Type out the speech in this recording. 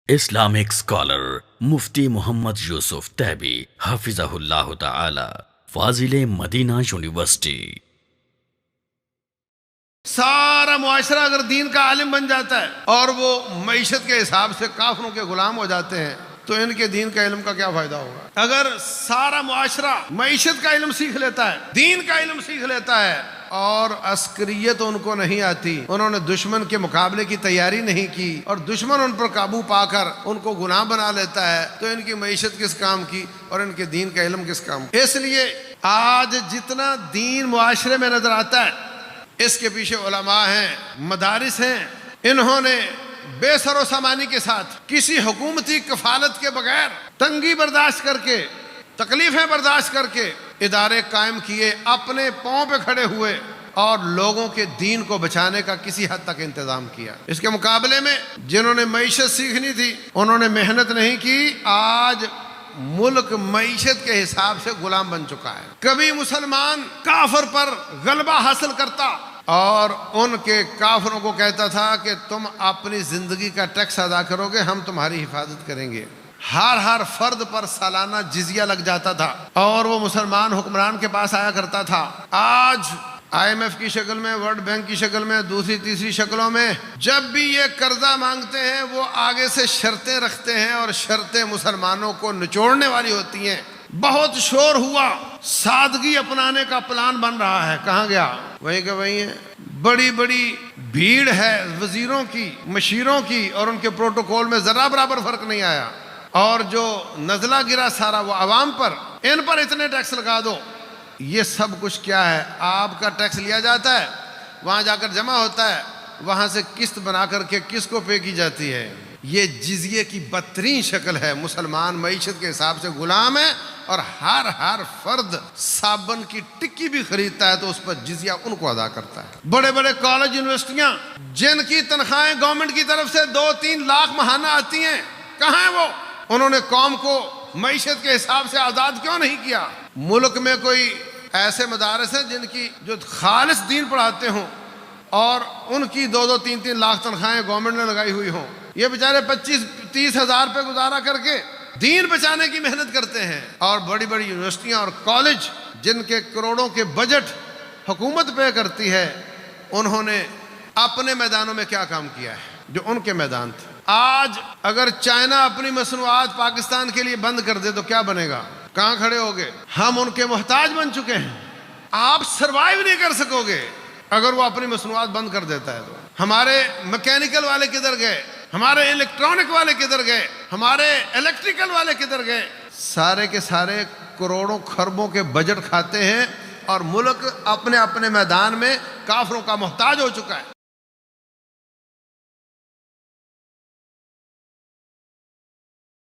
Islamic scholar مفتی محمد یوسف تیبی حفظہ اللہ تعالی، فاضل Medina university. سارا معاشرہ اگر دین کا عالم بن جاتا ہے اور وہ معیشت کے حساب سے کافروں کے غلام ہو جاتے ہیں تو ان کے دین کا علم کا کیا فائدہ ہوگا؟ اگر سارا معاشرہ معیشت کا علم سیکھ لیتا ہے، دین کا علم سیکھ لیتا ہے اور عسکریت ان کو نہیں آتی، انہوں نے دشمن کے مقابلے کی تیاری نہیں کی اور دشمن ان پر قابو پا کر ان کو غلام بنا لیتا ہے، تو ان کی معیشت کس کام کی اور ان کے دین کا علم کس کام کی؟ اس لیے آج جتنا دین معاشرے میں نظر آتا ہے اس کے پیچھے علماء ہیں، مدارس ہیں، انہوں نے بے سر و سامانی کے ساتھ کسی حکومتی کفالت کے بغیر تنگی برداشت کر کے، تکلیفیں برداشت کر کے ادارے قائم کیے، اپنے پاؤں پہ کھڑے ہوئے اور لوگوں کے دین کو بچانے کا کسی حد تک انتظام کیا۔ اس کے مقابلے میں جنہوں نے معیشت سیکھنی تھی انہوں نے محنت نہیں کی، آج ملک معیشت کے حساب سے غلام بن چکا ہے۔ کبھی مسلمان کافر پر غلبہ حاصل کرتا اور ان کے کافروں کو کہتا تھا کہ تم اپنی زندگی کا ٹیکس ادا کرو گے، ہم تمہاری حفاظت کریں گے۔ ہر فرد پر سالانہ جزیہ لگ جاتا تھا اور وہ مسلمان حکمران کے پاس آیا کرتا تھا۔ آج IMF کی شکل میں، ورلڈ بینک کی شکل میں، دوسری تیسری شکلوں میں جب بھی یہ قرضہ مانگتے ہیں وہ آگے سے شرطیں رکھتے ہیں اور شرطیں مسلمانوں کو نچوڑنے والی ہوتی ہیں۔ بہت شور ہوا، سادگی اپنانے کا پلان بن رہا ہے، کہاں گیا؟ وہیں کہ وہیں ہے۔ بڑی بڑی بھیڑ ہے وزیروں کی، مشیروں کی، اور ان کے پروٹوکول میں ذرا برابر فرق نہیں آیا، اور جو نزلہ گرا سارا وہ عوام پر، ان پر اتنے ٹیکس لگا دو۔ یہ سب کچھ کیا ہے؟ آپ کا ٹیکس لیا جاتا ہے، وہاں جا کر جمع ہوتا ہے، وہاں سے قسط بنا کر کے کس کو پے کی جاتی ہے؟ یہ جزیے کی بدترین شکل ہے۔ مسلمان معیشت کے حساب سے غلام ہے اور ہر فرد صابن کی ٹکی بھی خریدتا ہے تو اس پر جزیہ ان کو ادا کرتا ہے۔ بڑے بڑے کالج، یونیورسٹیاں جن کی تنخواہیں گورنمنٹ کی طرف سے 2-3 لاکھ ماہانہ آتی ہیں، کہاں ہیں وہ؟ انہوں نے قوم کو معیشت کے حساب سے آزاد کیوں نہیں کیا؟ ملک میں کوئی ایسے مدارس ہیں جن کی جو خالص دین پڑھاتے ہوں اور ان کی 2-3 لاکھ تنخواہیں گورنمنٹ نے لگائی ہوئی ہوں، یہ بیچارے 25-30 ہزار پہ گزارا کر کے دین بچانے کی محنت کرتے ہیں۔ اور بڑی بڑی یونیورسٹیاں اور کالج جن کے کروڑوں کے بجٹ حکومت پے کرتی ہے، انہوں نے اپنے میدانوں میں کیا کام کیا ہے جو ان کے میدان تھے؟ آج اگر چائنا اپنی مصنوعات پاکستان کے لیے بند کر دے تو کیا بنے گا؟ کہاں کھڑے ہوگے؟ ہم ان کے محتاج بن چکے ہیں، آپ سروائیو نہیں کر سکو گے اگر وہ اپنی مصنوعات بند کر دیتا ہے تو۔ ہمارے میکینیکل والے کدھر گئے؟ ہمارے الیکٹرانک والے کدھر گئے؟ ہمارے الیکٹریکل والے کدھر گئے؟ سارے کے سارے کروڑوں خربوں کے بجٹ کھاتے ہیں اور ملک اپنے اپنے میدان میں کافروں کا محتاج ہو چکا ہے۔